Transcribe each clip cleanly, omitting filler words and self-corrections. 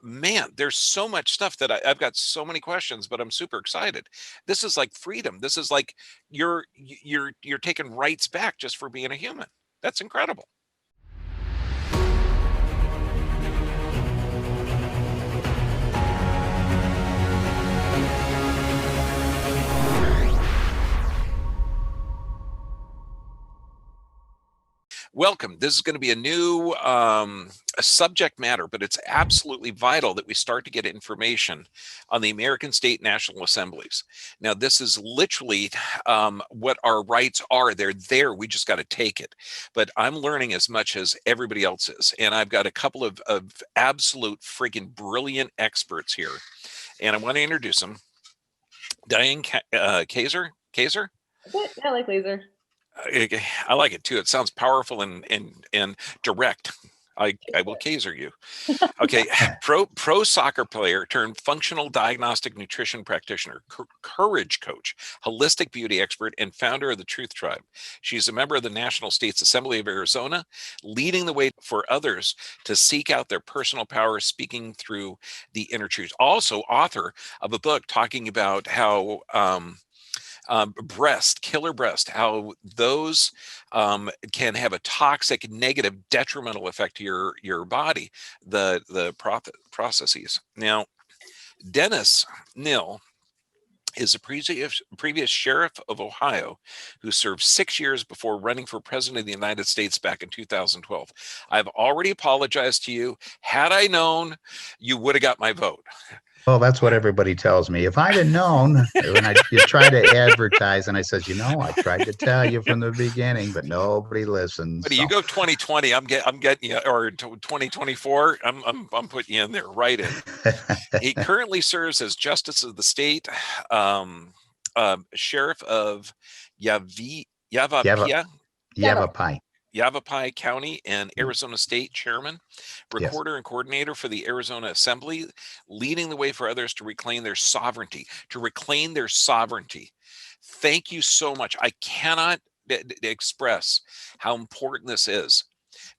man, there's so much stuff that I've got so many questions, but I'm super excited. This is like freedom. This is like you're taking rights back just for being a human. That's incredible. Welcome. This is going to be a new a subject matter, but it's absolutely vital that we start to get information on the American state national assemblies. Now, this is literally what our rights are. They're there. We just got to take it. But I'm learning as much as everybody else is. And I've got a couple of absolute freaking brilliant experts here. And I want to introduce them. Diane Kazer. Kazer? I like laser. I like it too. It sounds powerful and direct. I will Kazer you. Okay, pro soccer player turned functional diagnostic nutrition practitioner, courage coach, holistic beauty expert, and founder of the Truth Tribe. She's a member of the National States Assembly of Arizona, leading the way for others to seek out their personal power, speaking through the inner truth. Also, author of a book talking about how killer breast, how those can have a toxic, negative, detrimental effect to your body, the processes. Now, Dennis Knill is a previous sheriff of Ohio who served 6 years before running for president of the United States back in 2012. I've already apologized to you. Had I known, you would have got my vote. Well, that's what everybody tells me. If I'd have known, when you try to advertise, and I says, I tried to tell you from the beginning, but nobody listens. But you go 2020, I'm getting you, or 2024, I'm putting you in there right in. He currently serves as Justice of the State, Sheriff of Yavapai County and Arizona State Chairman, Recorder and Coordinator for the Arizona Assembly, leading the way for others to reclaim their sovereignty. Thank you so much. I cannot express how important this is.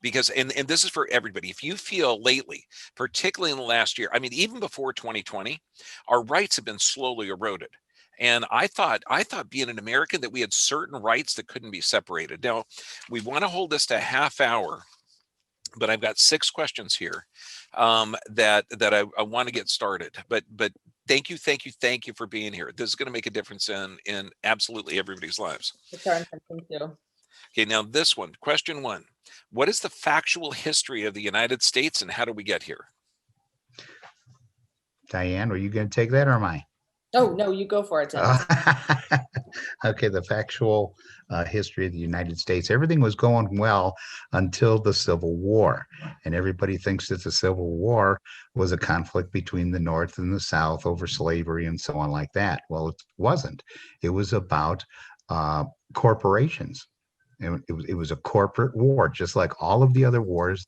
Because, and this is for everybody, if you feel lately, particularly in the last year, I mean, even before 2020, our rights have been slowly eroded. And I thought being an American that we had certain rights that couldn't be separated. Now, we want to hold this to a half hour, but I've got 6 questions here that I want to get started. But thank you for being here. This is going to make a difference in absolutely everybody's lives. Thank you. Okay, now this one, question 1. What is the factual history of the United States and how do we get here? Diane, are you going to take that or am I? Oh, no, you go for it. Okay, the factual history of the United States. Everything was going well until the Civil War. And everybody thinks that the Civil War was a conflict between the North and the South over slavery and so on like that. Well, it wasn't. It was about corporations. It was a corporate war, just like all of the other wars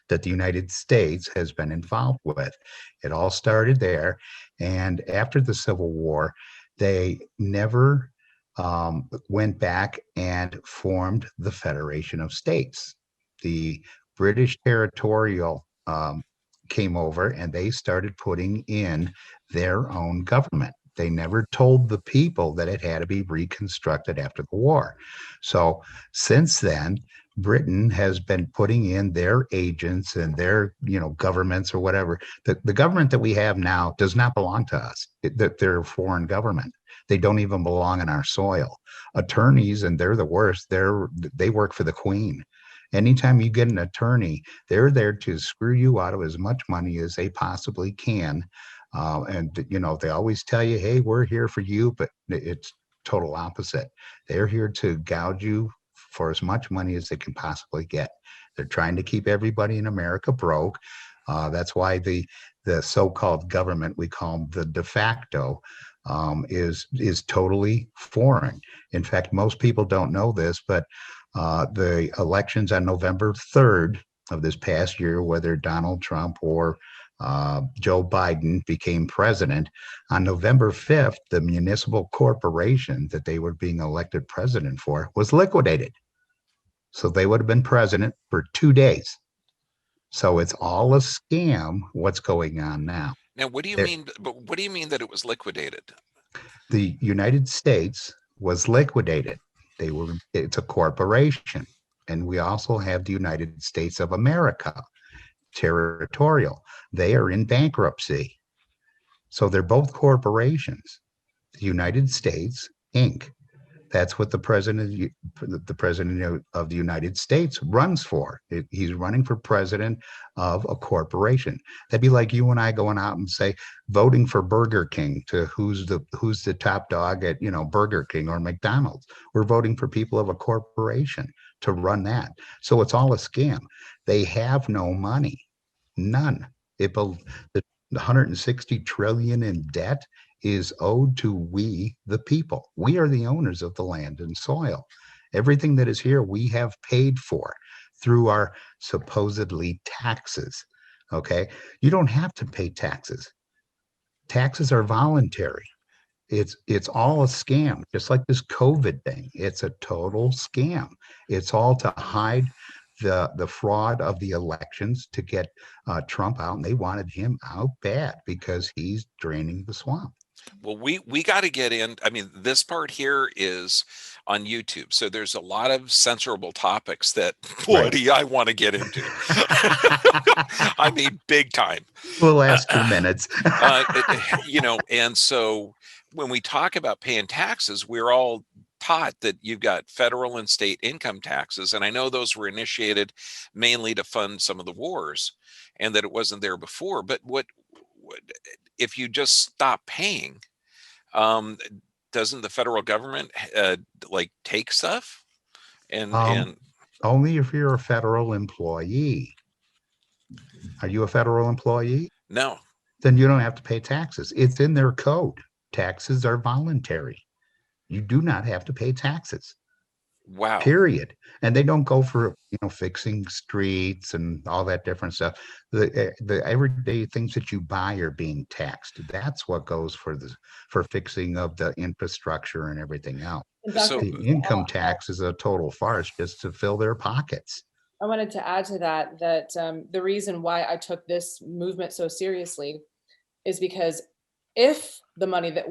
that the United States has been involved with. It all started there. And after the Civil War, they never went back and formed the Federation of States. The British territorial came over and they started putting in their own government. They never told the people that it had to be reconstructed after the war. So since then, Britain has been putting in their agents and their, governments or whatever. The government that we have now does not belong to us. They're a foreign government. They don't even belong in our soil. Attorneys, and they're the worst, they work for the Queen. Anytime you get an attorney, they're there to screw you out of as much money as they possibly can. And they always tell you, hey, we're here for you, but it's total opposite. They're here to gouge you for as much money as they can possibly get. They're trying to keep everybody in America broke. That's why the so-called government, we call them the de facto, is totally foreign. In fact, most people don't know this, but the elections on November 3rd of this past year, whether Donald Trump or Joe Biden became president, on November 5th, the municipal corporation that they were being elected president for was liquidated. So they would have been president for 2 days. So it's all a scam what's going on now. Now, what do you There- mean? But what do you mean that it was liquidated? The United States was liquidated. It's a corporation. And we also have the United States of America, territorial. They are in bankruptcy. So they're both corporations. The United States Inc. That's what the president of the United States runs for. He's running for president of a corporation. That'd be like you and I going out and say voting for Burger King to who's the top dog at Burger King or McDonald's. We're voting for people of a corporation to run that. So it's all a scam. They have no money, none. The 160 trillion in debt is owed to we, the people. We are the owners of the land and soil. Everything that is here, we have paid for through our supposedly taxes. Okay. You don't have to pay taxes. Taxes are voluntary. It's all a scam, just like this COVID thing. It's a total scam. It's all to hide the fraud of the elections to get Trump out, and they wanted him out bad because he's draining the swamp. Well, we got to get in. I mean, this part here is on YouTube, so there's a lot of censorable topics that bloody I want to get into. I mean, big time. We'll ask 2 minutes. And so when we talk about paying taxes, we're all taught that you've got federal and state income taxes, and I know those were initiated mainly to fund some of the wars, and that it wasn't there before. But what if you just stop paying? Doesn't the federal government like take stuff? And only if you're a federal employee. Are you a federal employee? No. Then you don't have to pay taxes. It's in their code. Taxes are voluntary. You do not have to pay taxes. Wow. Period. And they don't go for fixing streets and all that different stuff. The everyday things that you buy are being taxed. That's what goes for fixing of the infrastructure and everything else. So the income tax is a total farce just to fill their pockets. I wanted to add to that the reason why I took this movement so seriously is because if the money that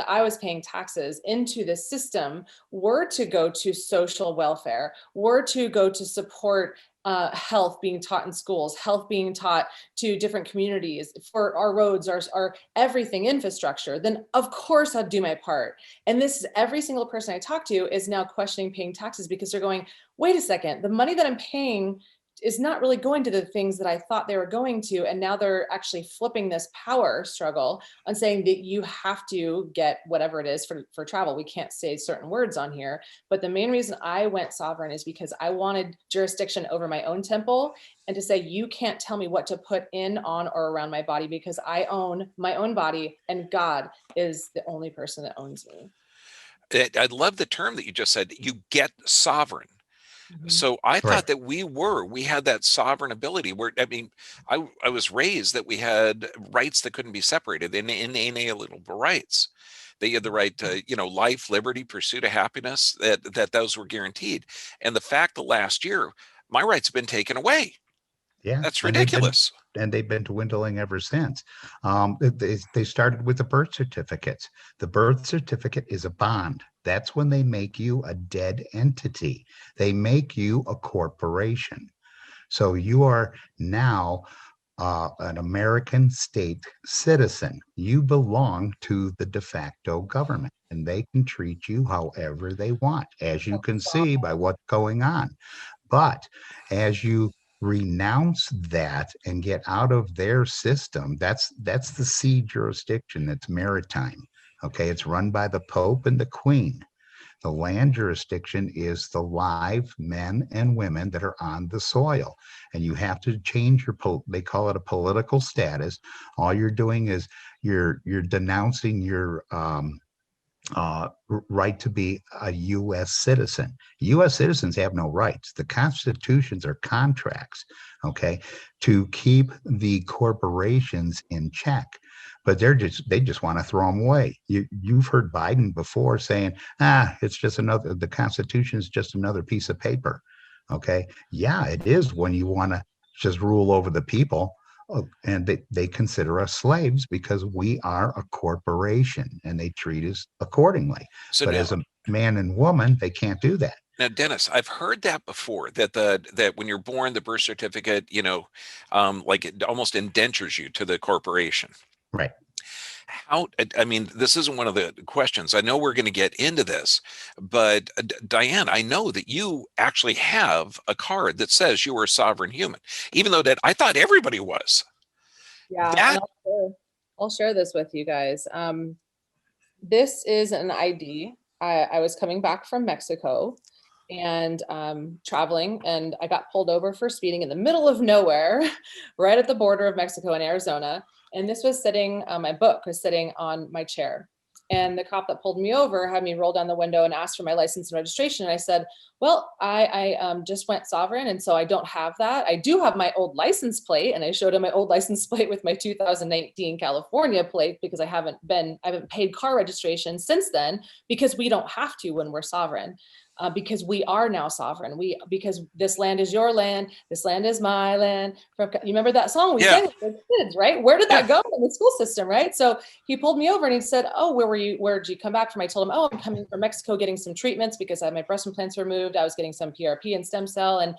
I was paying taxes into the system were to go to social welfare, were to go to support health being taught in schools, health being taught to different communities, for our roads, our everything infrastructure, then of course I'd do my part. And this is every single person I talk to is now questioning paying taxes because they're going, wait a second, the money that I'm paying is not really going to the things that I thought they were going to. And now they're actually flipping this power struggle on saying that you have to get whatever it is for travel. We can't say certain words on here, but the main reason I went sovereign is because I wanted jurisdiction over my own temple and to say, you can't tell me what to put in, on, or around my body because I own my own body and God is the only person that owns me. I love the term that you just said, you get sovereign. So I thought that we had that sovereign ability where, I mean, I was raised that we had rights that couldn't be separated, inalienable rights. They had the right to, life, liberty, pursuit of happiness, that those were guaranteed. And the fact that last year, my rights have been taken away. Yeah. That's ridiculous. And they've been dwindling ever since. They started with the birth certificates. The birth certificate is a bond. That's when they make you a dead entity. They make you a corporation. So you are now an American state citizen. You belong to the de facto government, and they can treat you however they want, as you can see by what's going on. But as you renounce that and get out of their system, that's the sea jurisdiction. That's maritime. Okay, it's run by the Pope and the Queen. The land jurisdiction is the live men and women that are on the soil, and you have to change they call it a political status. All you're doing is you're denouncing your right to be a U.S. citizen. U.S. citizens have no rights. The constitutions are contracts, okay, to keep the corporations in check. But they just want to throw them away. You've heard Biden before saying, it's just the Constitution is just another piece of paper. Okay. Yeah, it is when you want to just rule over the people. And they consider us slaves because we are a corporation, and they treat us accordingly. So But now, as a man and woman, they can't do that. now, Dennis, I've heard that before, that that when you're born, the birth certificate, like it almost indentures you to the corporation. Right. How, I mean, this isn't one of the questions. I know we're going to get into this, but Diane, I know that you actually have a card that says you are a sovereign human, even though that I thought everybody was. Yeah, That and I'll share this with you guys. This is an ID. I was coming back from Mexico and traveling, and I got pulled over for speeding in the middle of nowhere, right at the border of Mexico and Arizona. And this was sitting, my book was sitting on my chair. And the cop that pulled me over had me roll down the window and asked for my license and registration. And I said, well, I just went sovereign, and so I don't have that. I do have my old license plate, and I showed him my old license plate with my 2019 California plate, because I haven't paid car registration since then, because we don't have to when we're sovereign. Because we are now sovereign. Because this land is your land, this land is my land. You remember that song we sang with kids, right? Where did that go in the school system, right? So he pulled me over and he said, "Oh, where'd you come back from?" I told him, "Oh, I'm coming from Mexico getting some treatments because I had my breast implants removed. I was getting some PRP and stem cell." And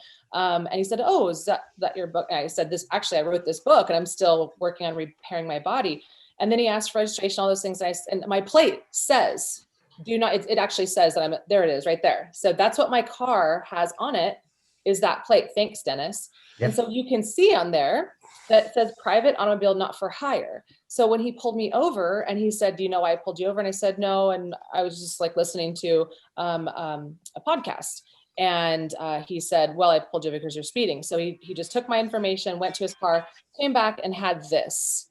he said, "Oh, is that your book?" And I said, "This actually, I wrote this book and I'm still working on repairing my body." And then he asked for registration, all those things. And my plate says, do not, it actually says that there it is right there. So that's what my car has on it, is that plate. Thanks, Dennis. Yep. And so you can see on there that says private automobile not for hire. So when he pulled me over and he said, "Do you know why I pulled you over?" And I said, "No." And I was just like listening to a podcast. And he said, "Well, I pulled you over because you're speeding." So he just took my information, went to his car, came back and had this.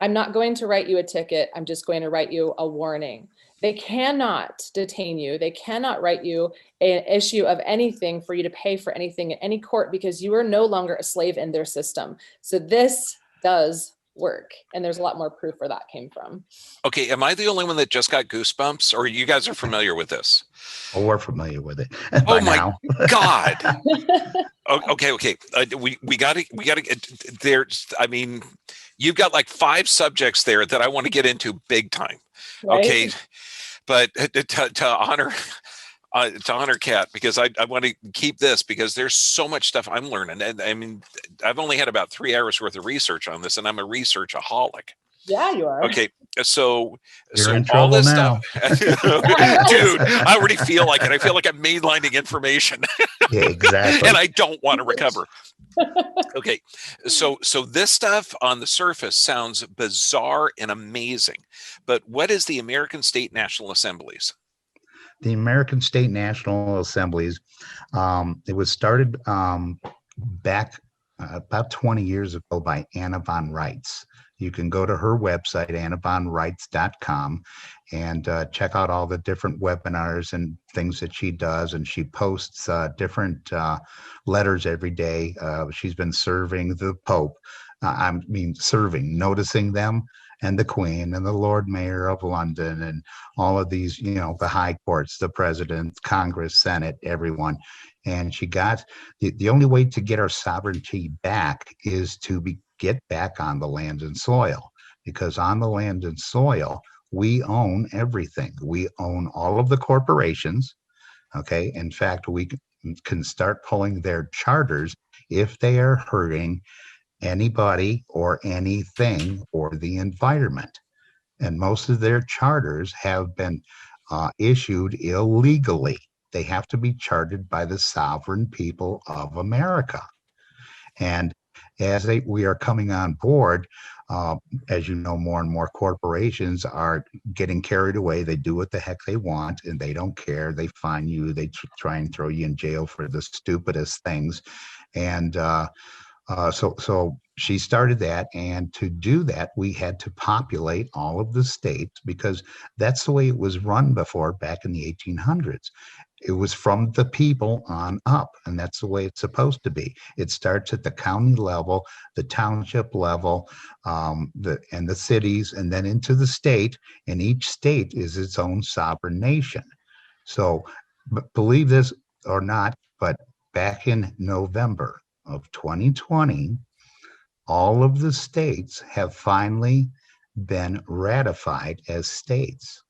"I'm not going to write you a ticket. I'm just going to write you a warning. They cannot detain you. They cannot write you an issue of anything for you to pay for anything in any court, because you are no longer a slave in their system." So this does work. And there's a lot more proof where that came from. Okay, am I the only one that just got goosebumps, or you guys are familiar with this? Oh, we're familiar with it. Oh by my now. God. Okay. We got to there's, I mean, you've got like 5 subjects there that I want to get into big time. Right? Okay. But to honor Kat, because I want to keep this, because there's so much stuff I'm learning. And I mean, I've only had about 3 hours worth of research on this, and I'm a researchaholic. Yeah, you are. Okay, so You're in all trouble this now. stuff, dude, I already feel like it. I feel like I'm mainlining information. Yeah, exactly. And I don't want to recover. Okay, so this stuff on the surface sounds bizarre and amazing, but what is the American State National Assemblies? The American State National Assemblies, it was started back about 20 years ago by Anna von Reitz. You can go to her website, annavonreitz.com, and check out all the different webinars and things that she does. And she posts different letters every day. She's been serving the Pope. Noticing them, and the Queen and the Lord Mayor of London and all of these, the high courts, the president, Congress, Senate, everyone. And she got the only way to get our sovereignty back is to get back on the land and soil, because on the land and soil, we own everything. We own all of the corporations. Okay. In fact, we can start pulling their charters if they are hurting anybody or anything or the environment. And most of their charters have been issued illegally. They have to be chartered by the sovereign people of America. And as we are coming on board, as you know, more and more corporations are getting carried away. They do what the heck they want, and they don't care. They fine you. They try and throw you in jail for the stupidest things. And so she started that, and to do that, we had to populate all of the states, because that's the way it was run before, back in the 1800s. It was from the people on up, and that's the way it's supposed to be. It starts at the county level, the township level, and the cities, and then into the state, and each state is its own sovereign nation. So believe this or not, but back in November of 2020, all of the states have finally been ratified as states.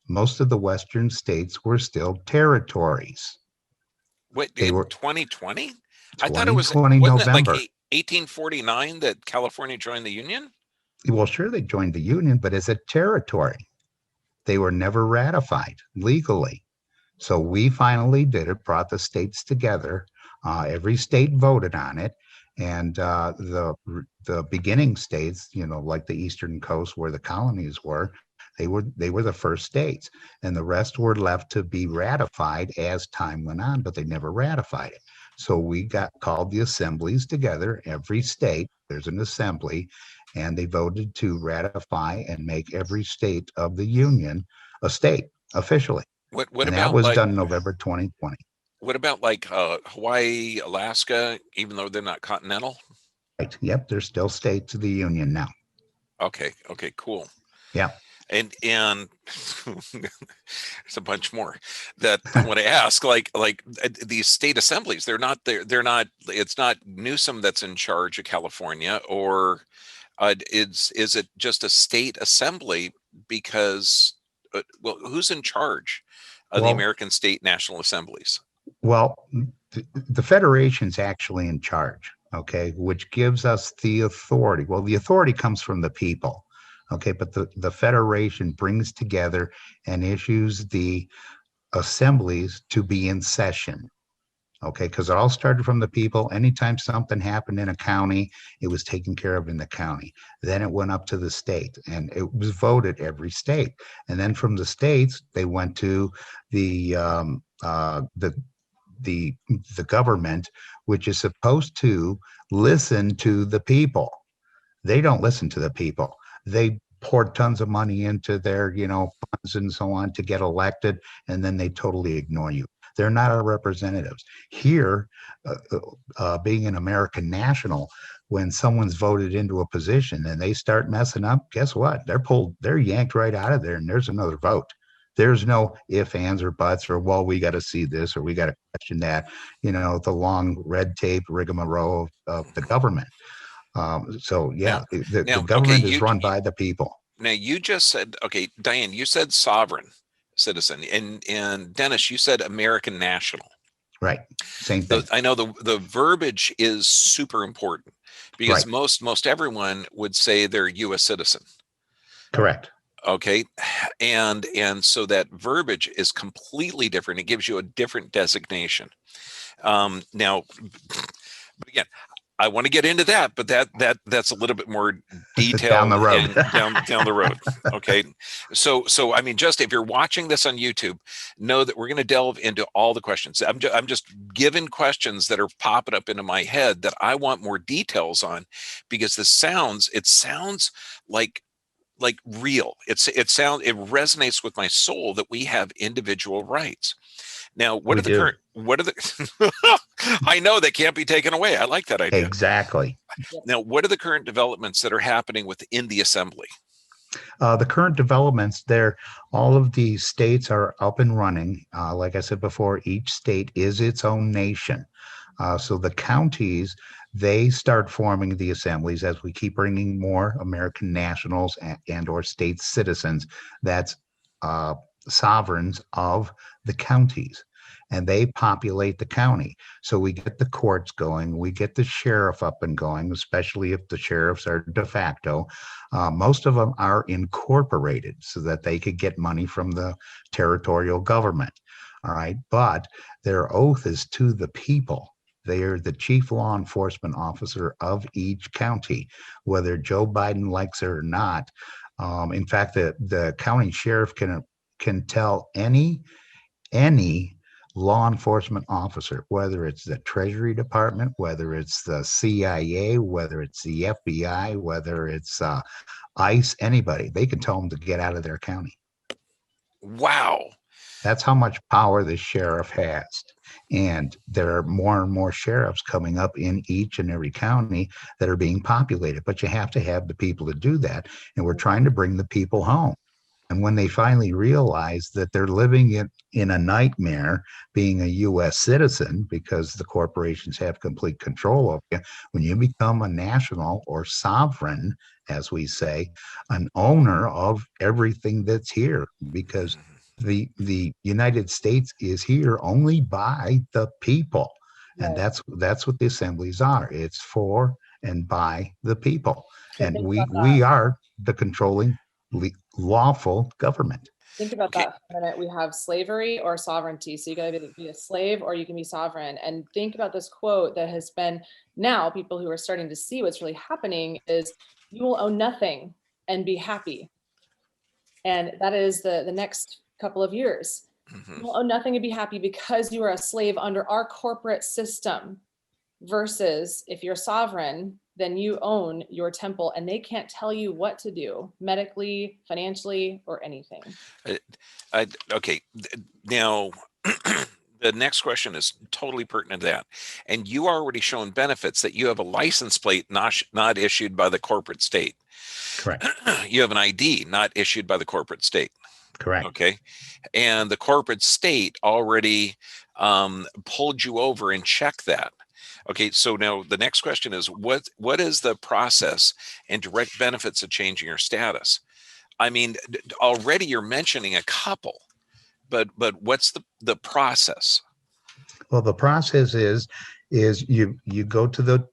Most of the Western states were still territories. What, They in were 2020? I thought it was, 2020 wasn't it like November. 1849 that California joined the Union? Well, sure, they joined the Union, but as a territory, they were never ratified legally. So we finally did it, brought the states together. Every state voted on it. And the beginning states, like the Eastern Coast where the colonies were, they were the first states. And the rest were left to be ratified as time went on, but they never ratified it. So we got called the assemblies together. Every state, there's an assembly, and they voted to ratify and make every state of the Union a state officially. What And that about was like done November 2020. Hawaii, Alaska, even though they're not continental? Right. Yep. They're still states of the Union now. Okay, cool. Yeah. And there's a bunch more that I want to ask. Like these state assemblies, they're not. It's not Newsom that's in charge of California, or is it just a state assembly? Because well, who's in charge of the Well, American state national assemblies? well, the Federation's actually in charge, okay, which gives us the authority. Well, the authority comes from the people, okay, but the Federation brings together and issues the assemblies to be in session. Okay, because it all started from the people. Anytime something happened in a county, it was taken care of in the county. Then it went up to the state, and it was voted every state. And then from the states, they went to the the the government, which is supposed to listen to the people. They don't listen to the people. They poured tons of money into their, funds and so on to get elected, and then they totally ignore you. They're not our representatives. Here, being an American national, when someone's voted into a position and they start messing up, guess what? They're yanked right out of there, and there's another vote. There's no if, ands, or buts, or, well, we got to see this, or we got to question that, the long red tape rigmarole of the government. So yeah, the Okay, government is run by the people. now you just said, okay, Diane, you said sovereign citizen, and Dennis, you said American national. Right. Same thing. I know the verbiage is super important because Right. most everyone would say they're a U.S. citizen. Correct. Okay, and so that verbiage is completely different. It gives you a different designation. Now, but again, I want to get into that, but that's a little bit more detailed down the road. and down the road. Okay, so I mean, just if you're watching this on YouTube, know that we're going to delve into all the questions. I'm just giving questions that are popping up into my head that I want more details on, because it sounds like real. It resonates with my soul that we have individual rights. Now, what are the I know they can't be taken away. I like that idea. Exactly. Now, what are the current developments that are happening within the assembly? The current developments there, all of these states are up and running. Like I said before, each state is its own nation. So the counties, they start forming the assemblies as we keep bringing more American nationals and or state citizens. That's sovereigns of the counties, and they populate the county. So we get the courts going, we get the sheriff up and going, especially if the sheriffs are de facto. Most of them are incorporated so that they could get money from the territorial government. All right, but their oath is to the people. They are the chief law enforcement officer of each county, whether Joe Biden likes it or not. In fact, the county sheriff can tell any law enforcement officer, whether it's the Treasury Department, whether it's the CIA, whether it's the FBI, whether it's ICE, anybody, they can tell them to get out of their county. Wow. That's how much power the sheriff has. And there are more and more sheriffs coming up in each and every county that are being populated. But you have to have the people to do that. And we're trying to bring the people home. And when they finally realize that they're living in a nightmare being a US citizen because the corporations have complete control of you, when you become a national or sovereign, as we say, an owner of everything that's here, because the United States is here only by the people. And Right. that's what the assemblies are. It's for and by the people. So And think about we that. are the controlling lawful government. Think about Okay. that for a minute. We have slavery or sovereignty. So you got to be a slave or you can be sovereign. And think about this quote that has been, now people who are starting to see what's really happening is, you will own nothing and be happy. And that is the next couple of years. Mhm. You will own nothing and be happy because you are a slave under our corporate system. Versus if you're sovereign, then you own your temple and they can't tell you what to do medically, financially, or anything. Okay. Now, the next question is totally pertinent to that. And you already shown benefits that you have a license plate not issued by the corporate state. Correct. You have an ID not issued by the corporate state. Correct. Okay. And the corporate state already pulled you over and checked that. Okay, so now the next question is what is the process and direct benefits of changing your status? I mean, already you're mentioning a couple, but what's the process? Well, the process is you go to the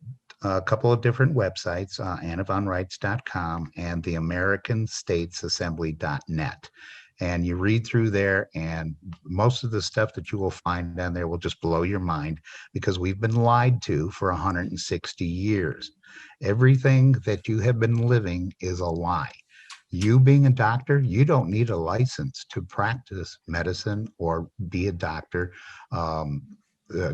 couple of different websites, annavonrights.com and the AmericanStatesAssembly.net. And you read through there, and most of the stuff that you will find down there will just blow your mind because we've been lied to for 160 years. Everything that you have been living is a lie. You being a doctor, you don't need a license to practice medicine or be a doctor.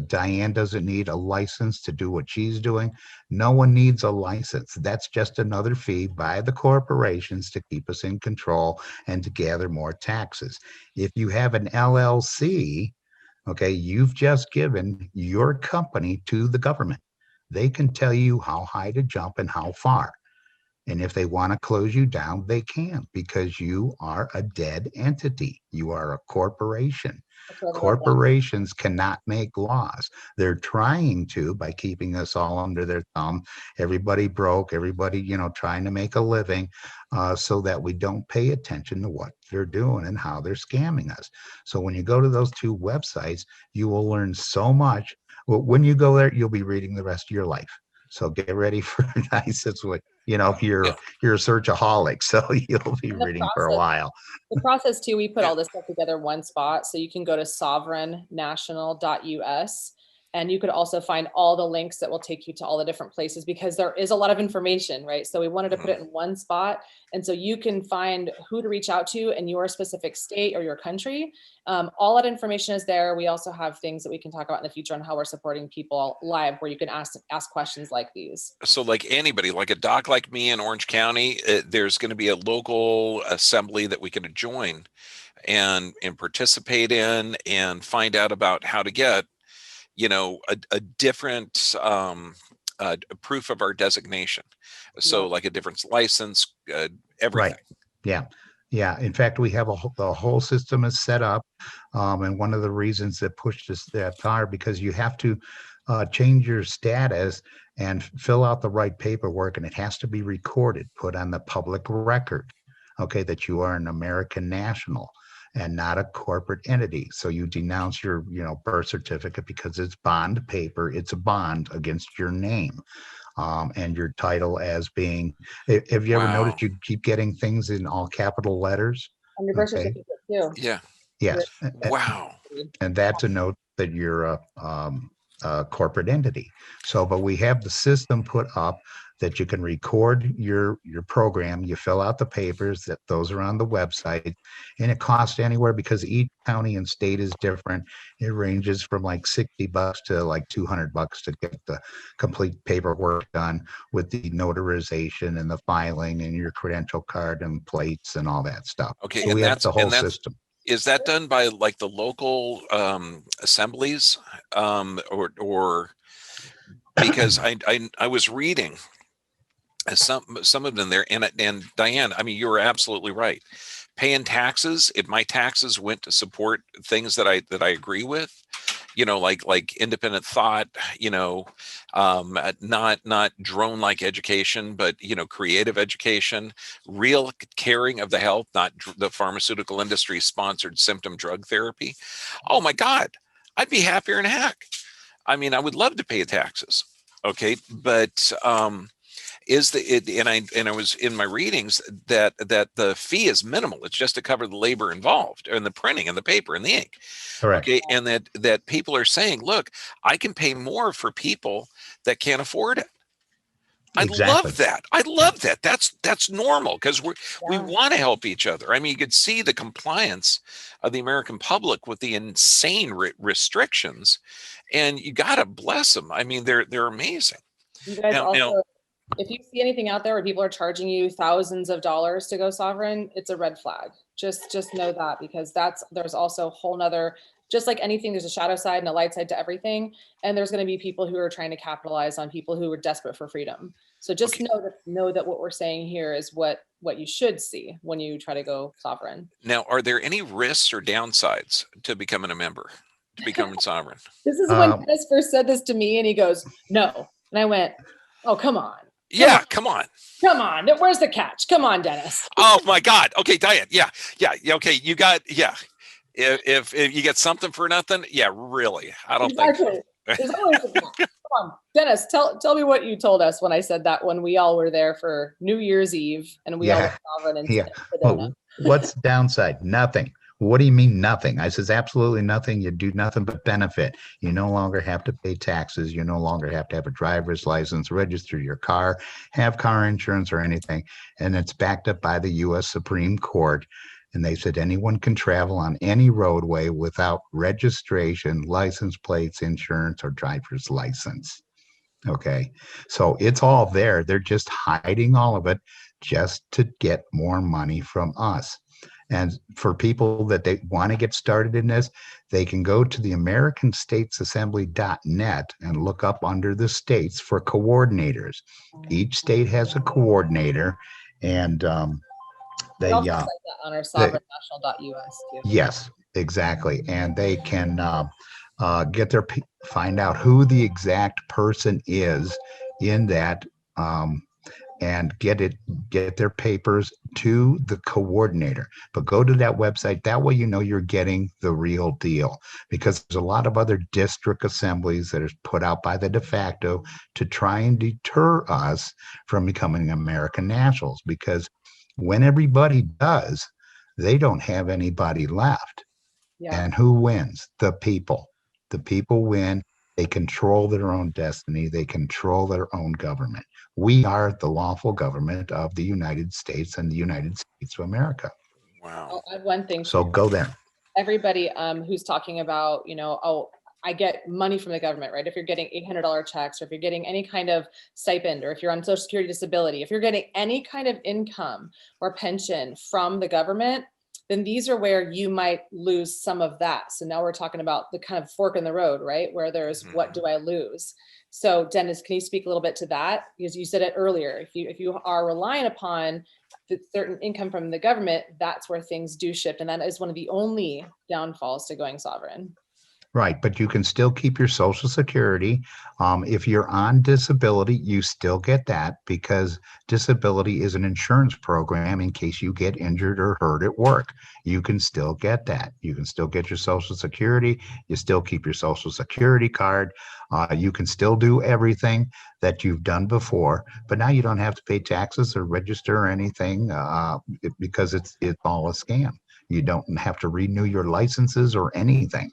Diane doesn't need a license to do what she's doing. No one needs a license. That's just another fee by the corporations to keep us in control and to gather more taxes. If you have an LLC, okay, you've just given your company to the government. They can tell you how high to jump and how far. And if they want to close you down, they can because you are a dead entity. You are a corporation. That's what I love about Corporations cannot make laws. They're trying to by keeping us all under their thumb. Everybody broke, everybody, trying to make a living so that we don't pay attention to what they're doing and how they're scamming us. So when you go to those two websites, you will learn so much. Well, when you go there, you'll be reading the rest of your life. So get ready for nice. It's what Yeah, you're a searchaholic, so you'll be and the reading for a process. while. The process too, we put yeah. all this stuff together in one spot. So you can go to sovereignnational.us and you could also find all the links that will take you to all the different places because there is a lot of information, right? So we wanted to put Mhm. it in one spot. And so you can find who to reach out to in your specific state or your country. All that information is there. We also have things that we can talk about in the future on how we're supporting people live where you can ask questions like these. So like anybody, like a doc like me in Orange County, there's going to be a local assembly that we can join and participate in and find out about how to get a different proof of our designation. Yeah. So like a different license, Right. everything. Yeah. Yeah. In fact, we have the whole system is set up. And one of the reasons that pushed us that far because you have to change your status and fill out the right paperwork, and it has to be recorded, put on the public record, okay, that you are an American national and not a corporate entity. So you denounce your, birth certificate because it's bond paper. It's a bond against your name. And your title as being. Have you ever Wow. noticed you keep getting things in all capital letters? And your birth Okay. certificate too. Yeah. Your Yes. Wow. And that's a note that you're a corporate entity. So, but we have the system put up that you can record your program. You fill out the papers that those are on the website, and it costs anywhere because each county and state is different. It ranges from like $60 to like $200 to get the complete paperwork done with the notarization and the filing and your credential card and plates and all that stuff. Okay. So we have the whole system. Is that done by like the local assemblies or because I was reading some of them there and Diane, I mean, you were absolutely right. paying taxes, if my taxes went to support things that I agree with, like independent thought, not drone like education, but creative education, real caring of the health, not the pharmaceutical industry sponsored symptom drug therapy. Oh my God, I'd be happier than heck. I mean, I would love to pay taxes. Okay, but and I was in my readings that the fee is minimal. It's just to cover the labor involved and the printing and the paper and the ink. Correct. Okay, and that people are saying, look, I can pay more for people that can't afford it. I Exactly. love that. I love that. That's normal, because we Yeah. want to help each other. I mean, you could see the compliance of the American public with the insane restrictions, and you got to bless them. I mean, they're amazing. You guys Now, also, if you see anything out there where people are charging you thousands of dollars to go sovereign, it's a red flag. Just know that, because there's also a whole nother, just like anything, there's a shadow side and a light side to everything. And there's going to be people who are trying to capitalize on people who are desperate for freedom. So just okay. know that what we're saying here is what you should see when you try to go sovereign. Now, are there any risks or downsides to becoming a member, to becoming sovereign? This is when Um, Dennis first said this to me, and he goes, "No," and I went, "Oh, come on." Yeah, come on. Come on. Where's the catch? Come on, Dennis. Oh my God. Okay, Diane. Yeah. Okay, you got, yeah. If you get something for nothing, yeah, really. I don't think so. Exactly. There's always a catch. Come on, Dennis, tell me what you told us when I said that, when we all were there for New Year's Eve and we all Yeah. were sovereign and Yeah. Sedona. Well, what's the downside? Nothing. What do you mean nothing? I says absolutely nothing. You do nothing but benefit. You no longer have to pay taxes. You no longer have to have a driver's license, register your car, have car insurance or anything. And it's backed up by the U.S. Supreme Court. And they said anyone can travel on any roadway without registration, license plates, insurance, or driver's license. Okay. So it's all there. They're just hiding all of it just to get more money from us. And for people that they want to get started in this, they can go to the AmericanStatesAssembly.net and look up under the states for coordinators. Each state has a coordinator, and We they, also cite that on our sovereignnational.us too. yes, exactly. And they can find out who the exact person is in that, and get their papers to the coordinator. But go to that website. That way, you're getting the real deal, because there's a lot of other district assemblies that are put out by the de facto to try and deter us from becoming American nationals, because when everybody does, they don't have anybody left. Yeah. And who wins? The people. The people win. They control their own destiny. They control their own government. We are the lawful government of the United States and the United States of America. Wow. I'll add one thing. So go there. Everybody who's talking about, oh, I get money from the government, right? If you're getting $800 checks, or if you're getting any kind of stipend, or if you're on Social Security disability, if you're getting any kind of income or pension from the government, then these are where you might lose some of that. So now we're talking about the kind of fork in the road, right? Where there's what do I lose? So Dennis, can you speak a little bit to that? Because you said it earlier, if you are relying upon the certain income from the government, that's where things do shift. And that is one of the only downfalls to going sovereign. Right, but you can still keep your Social Security. If you're on disability, you still get that, because disability is an insurance program in case you get injured or hurt at work. You can still get that. You can still get your Social Security. You still keep your Social Security card. You can still do everything that you've done before, but now you don't have to pay taxes or register or anything, because it's all a scam. You don't have to renew your licenses or anything,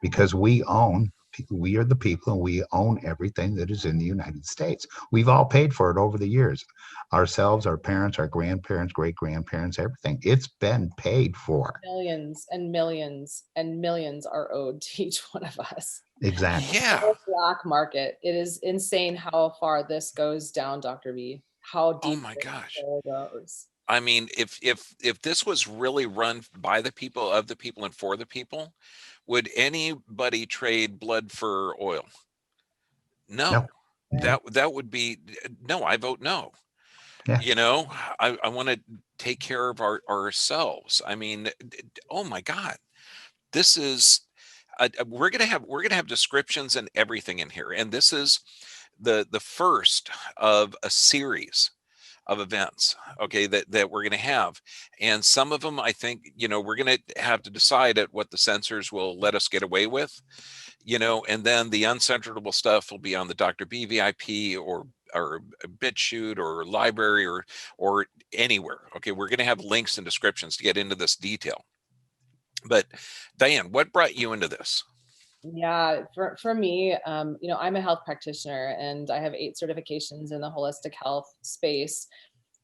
because we are the people, and we own everything that is in the United States. We've all paid for it over the years. Ourselves, our parents, our grandparents, great-grandparents, everything. It's been paid for. Millions and millions and millions are owed to each one of us. Exactly. Yeah. The black market. It is insane how far this goes down, Dr. B. How deep Oh my gosh. it goes. I mean, if this was really run by the people, of the people, and for the people, would anybody trade blood for oil? No. No. That would be no. I vote no. Yeah. I want to take care of ourselves. I mean, oh my God, this is we're gonna have descriptions and everything in here, and this is the first of a series of events, okay, that we're going to have. And some of them, I think, we're going to have to decide at what the censors will let us get away with, and then the uncensorable stuff will be on the Dr. B VIP or BitChute or library or anywhere. Okay, we're going to have links and descriptions to get into this detail. But Diane, what brought you into this? Yeah, for me, I'm a health practitioner and I have 8 certifications in the holistic health space.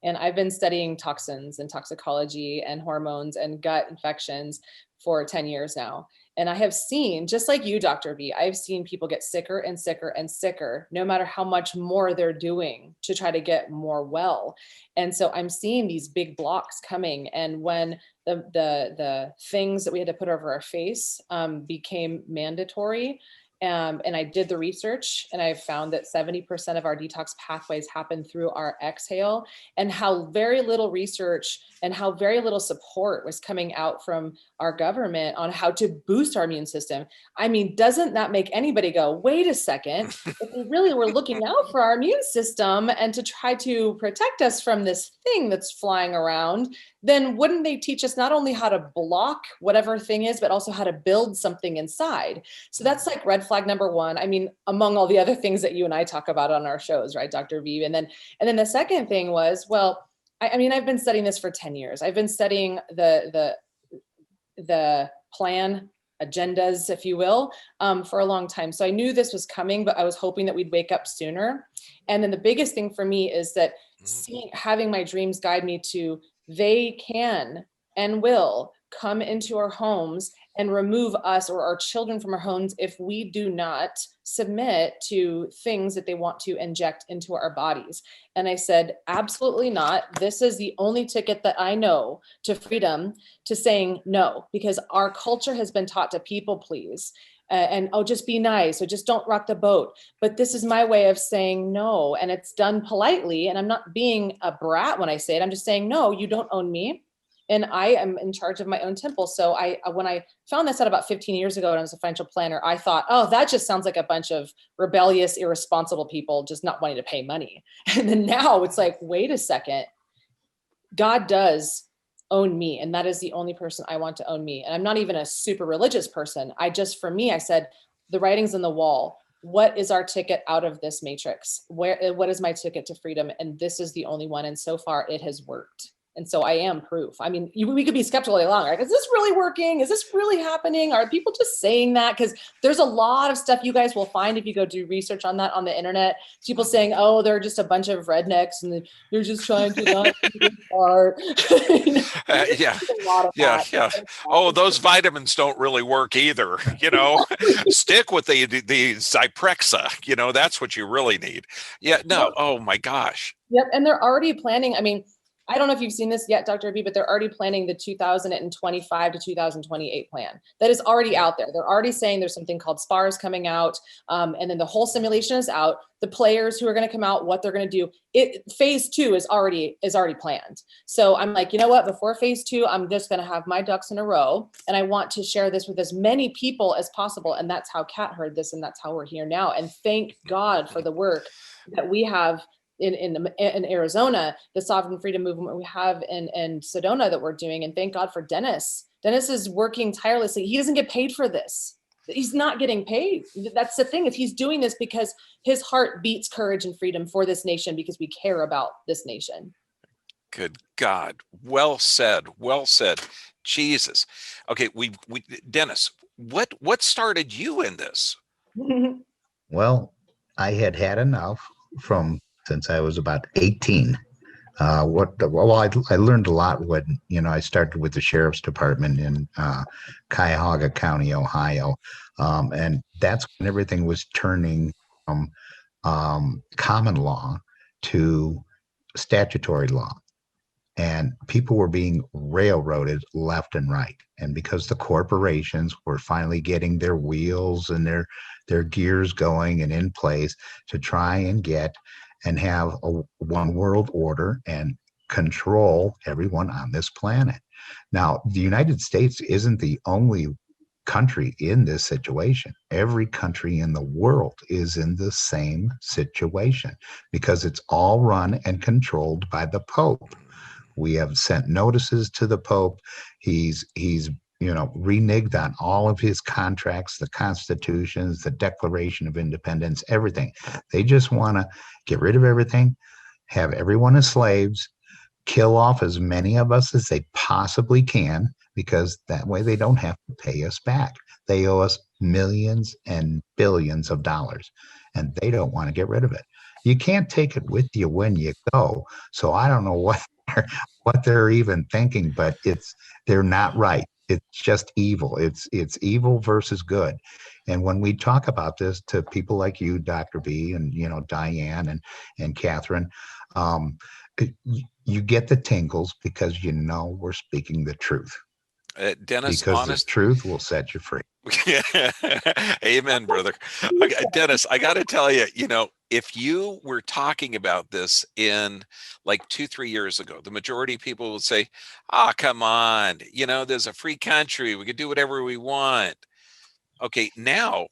And I've been studying toxins and toxicology and hormones and gut infections for 10 years now. And I have seen, just like you, Dr. V, I've seen people get sicker and sicker and sicker, no matter how much more they're doing to try to get more well. And so I'm seeing these big blocks coming. And when the things that we had to put over our face became mandatory, and I did the research and I found that 70% of our detox pathways happen through our exhale, and how very little research and how very little support was coming out from our government on how to boost our immune system. I mean, doesn't that make anybody go, wait a second, if we really were looking out for our immune system and to try to protect us from this thing that's flying around, then wouldn't they teach us not only how to block whatever thing is, but also how to build something inside? So that's like red flag number 1. I mean, among all the other things that you and I talk about on our shows, right, Dr. V? And then the second thing was, well, I mean, I've been studying this for 10 years. I've been studying the plan agendas, if you will, for a long time. So I knew this was coming, but I was hoping that we'd wake up sooner. And then the biggest thing for me is that having my dreams guide me to, they can and will come into our homes and remove us or our children from our homes if we do not submit to things that they want to inject into our bodies. And I said, absolutely not. This is the only ticket that I know to freedom, to saying no, because our culture has been taught to people please. And oh, just be nice, or just don't rock the boat. But this is my way of saying no, and it's done politely. And I'm not being a brat when I say it. I'm just saying, no, you don't own me, and I am in charge of my own temple. So when I found this out about 15 years ago, and I was a financial planner, I thought, oh, that just sounds like a bunch of rebellious, irresponsible people just not wanting to pay money. And then now it's like, wait a second, God does own me, and that is the only person I want to own me. And I'm not even a super religious person. For me, I said, the writing's on the wall. What is our ticket out of this matrix? What is my ticket to freedom? And this is the only one. And so far it has worked. And so I am proof. I mean, we could be skeptical all day long, right? Is this really working? Is this really happening? Are people just saying that? Because there's a lot of stuff you guys will find if you go do research on that on the internet. People saying, oh, they're just a bunch of rednecks and they're just trying to not do part. Yeah. Oh, those vitamins don't really work either. Stick with the Zyprexa. That's what you really need. Yeah. No. Oh my gosh. Yep. And they're already planning. I mean, I don't know if you've seen this yet, Dr. B, but they're already planning the 2025 to 2028 plan. That is already out there. They're already saying there's something called SPARS coming out. And then the whole simulation is out. The players who are going to come out, what they're going to do. Phase 2 is already planned. So I'm like, you know what? Before phase 2, I'm just going to have my ducks in a row. And I want to share this with as many people as possible. And that's how Kat heard this. And that's how we're here now. And thank God for the work that we have in Arizona, the sovereign freedom movement we have in Sedona that we're doing. And thank God for Dennis. Dennis is working tirelessly. He doesn't get paid for this. He's not getting paid. That's the thing, is he's doing this because his heart beats courage and freedom for this nation, because we care about this nation. Good God. Well said. Well said. Jesus. Okay. Dennis, what started you in this? Well, I had enough since I was about 18. I learned a lot when, I started with the sheriff's department in Cuyahoga County, Ohio. And that's when everything was turning from common law to statutory law. And people were being railroaded left and right. And because the corporations were finally getting their wheels and their gears going and in place to try and get and have a one world order and control everyone on this planet. Now, the United States isn't the only country in this situation. Every country in the world is in the same situation because it's all run and controlled by the Pope. We have sent notices to the Pope. He's reneged on all of his contracts, the constitutions, the Declaration of Independence, everything. They just want to get rid of everything, have everyone as slaves, kill off as many of us as they possibly can, because that way they don't have to pay us back. They owe us millions and billions of dollars, and they don't want to get rid of it. You can't take it with you when you go. So I don't know what they're even thinking, but they're not right. It's just evil. It's evil versus good. And when we talk about this to people like you, Dr. B, and Diane and Catherine, you get the tingles because we're speaking the truth. Dennis, Because the truth will set you free. Amen, brother. Okay, Dennis, I got to tell you, if you were talking about this in like 2-3 years ago, the majority of people would say, "Ah, come on, there's a free country. We can do whatever we want." Okay, now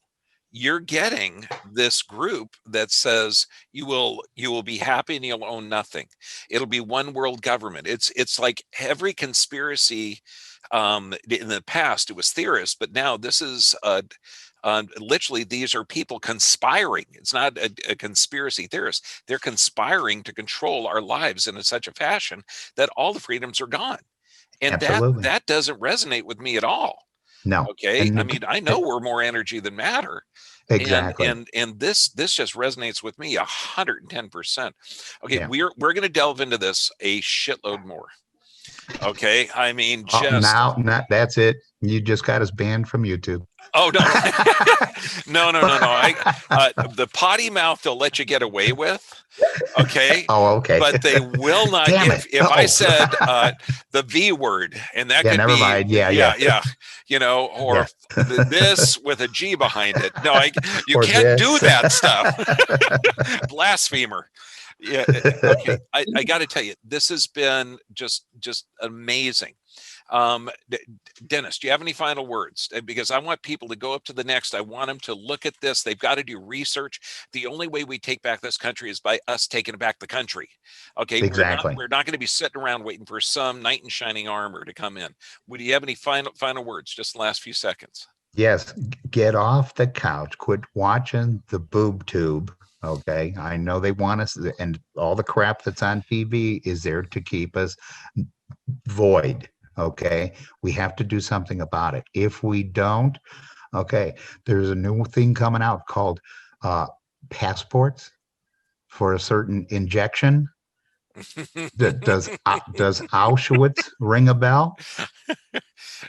you're getting this group that says you will be happy and you'll own nothing. It'll be one world government. It's like every conspiracy in the past, it was theorists, but now this is literally, these are people conspiring. It's not a conspiracy theorist. They're conspiring to control our lives in such a fashion that all the freedoms are gone. And Absolutely. that doesn't resonate with me at all. No. Okay. I mean, I know we're more energy than matter. Exactly. And this just resonates with me 110%. Okay, Yeah. we're going to delve into this a shitload more. Okay, I mean, now that's it. You just got us banned from YouTube. Oh no, no. The potty mouth they'll let you get away with. Okay. Oh, okay. But they will not. Damn it. If I said the V word, and that could never be, mind. Yeah. Or this with a G behind it. No, you Or can't this. do that stuff. Blasphemer. Yeah. Okay. I got to tell you, this has been just amazing. Dennis, do you have any final words? Because I want people to go up to the next. I want them to look at this. They've got to do research. The only way we take back this country is by us taking back the country. Okay, exactly. We're not going to be sitting around waiting for some knight in shining armor to come in. Do you have any final words? Just the last few seconds. Yes, get off the couch. Quit watching the boob tube. Okay, I know they want us, and all the crap that's on TV is there to keep us void. Okay, we have to do something about it. If we don't, okay, there's a new thing coming out called passports for a certain injection. Does Auschwitz ring a bell?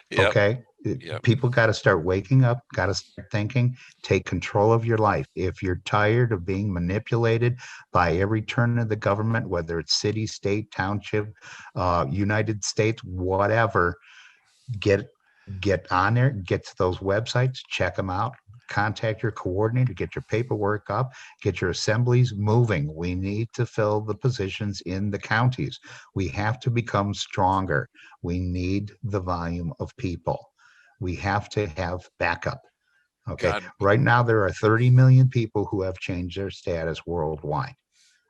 Yep. Okay. Yep. People got to start waking up, got to start thinking, take control of your life. If you're tired of being manipulated by every turn of the government, whether it's city, state, township, United States, whatever, get on there, get to those websites, check them out, contact your coordinator, get your paperwork up, get your assemblies moving. We need to fill the positions in the counties. We have to become stronger. We need the volume of people. We have to have backup. Okay. God. Right now, there are 30 million people who have changed their status worldwide.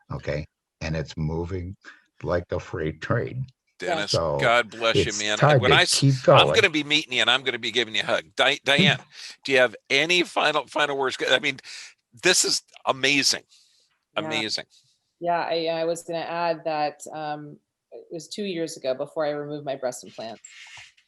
Okay. And it's moving like a freight train. Dennis, so God bless you, man. I'm going to be meeting you and I'm going to be giving you a hug. Diane, do you have any final words? I mean, this is amazing. Amazing. Yeah, I was going to add that it was 2 years ago before I removed my breast implants.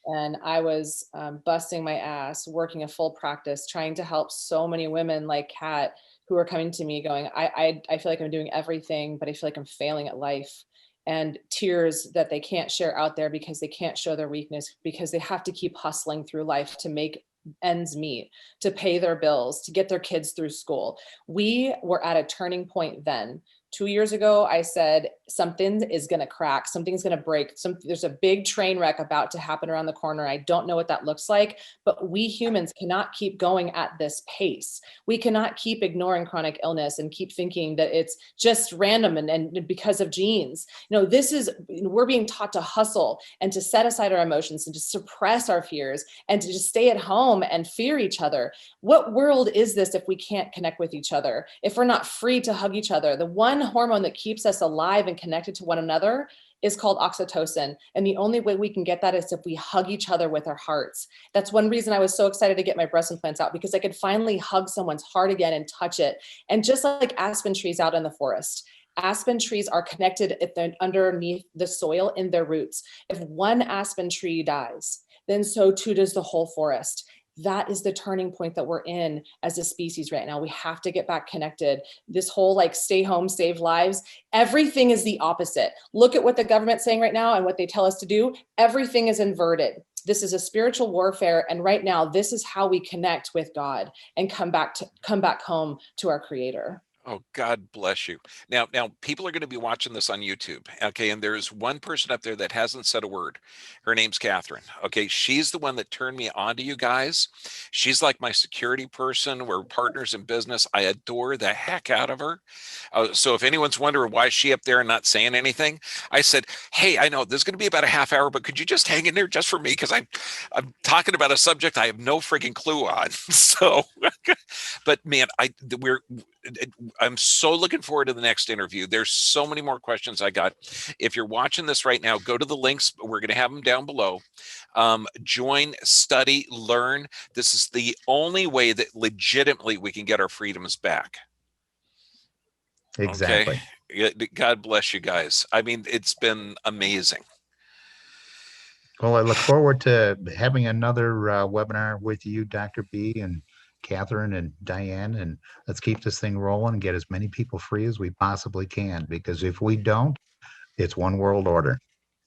And I was busting my ass, working a full practice, trying to help so many women like Kat who are coming to me going, I feel like I'm doing everything, but I feel like I'm failing at life. And tears that they can't share out there because they can't show their weakness, because they have to keep hustling through life to make ends meet, to pay their bills, to get their kids through school. We were at a turning point then 2 years ago, I said, something is going to crack, something's going to break, there's a big train wreck about to happen around the corner. I don't know what that looks like, but we humans cannot keep going at this pace. We cannot keep ignoring chronic illness and keep thinking that it's just random and because of genes. No, we're being taught to hustle and to set aside our emotions and to suppress our fears and to just stay at home and fear each other. What world is this if we can't connect with each other? If we're not free to hug each other? The one hormone that keeps us alive and connected to one another is called oxytocin. And the only way we can get that is if we hug each other with our hearts. That's one reason I was so excited to get my breast implants out, because I could finally hug someone's heart again and touch it. And just like aspen trees out in the forest, aspen trees are connected underneath the soil in their roots. If one aspen tree dies, then so too does the whole forest. That is the turning point that we're in as a species right now. We have to get back connected. This whole like stay home, save lives, everything is the opposite. Look at what the government's saying right now and what they tell us to do. Everything is inverted. This is a spiritual warfare. And right now, this is how we connect with God and come back home to our Creator. Oh, God bless you. Now, people are going to be watching this on YouTube. Okay. And there's one person up there that hasn't said a word. Her name's Catherine. Okay. She's the one that turned me on to you guys. She's like my security person. We're partners in business. I adore the heck out of her. So if anyone's wondering why is she up there and not saying anything, I said, hey, I know this is going to be about a half hour, but could you just hang in there just for me? Because I'm talking about a subject I have no freaking clue on. So, but man, I'm so looking forward to the next interview. There's so many more questions I got. If you're watching this right now, go to the links. We're going to have them down below. Join, study, learn. This is the only way that legitimately we can get our freedoms back. Exactly. Okay. God bless you guys. I mean, it's been amazing. Well, I look forward to having another webinar with you, Dr. B, and Catherine and Diane, and let's keep this thing rolling and get as many people free as we possibly can, because if we don't, it's one world order.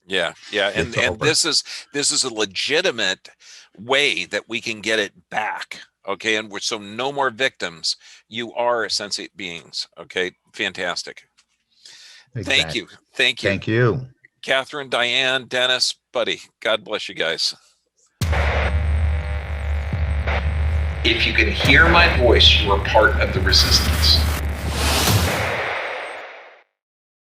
Yeah. And this is a legitimate way that we can get it back. Okay. And so no more victims. You are sentient beings. Okay. Fantastic. Exactly. Thank you. Thank you. Catherine, Diane, Dennis, buddy. God bless you guys. If you can hear my voice, you are part of the resistance.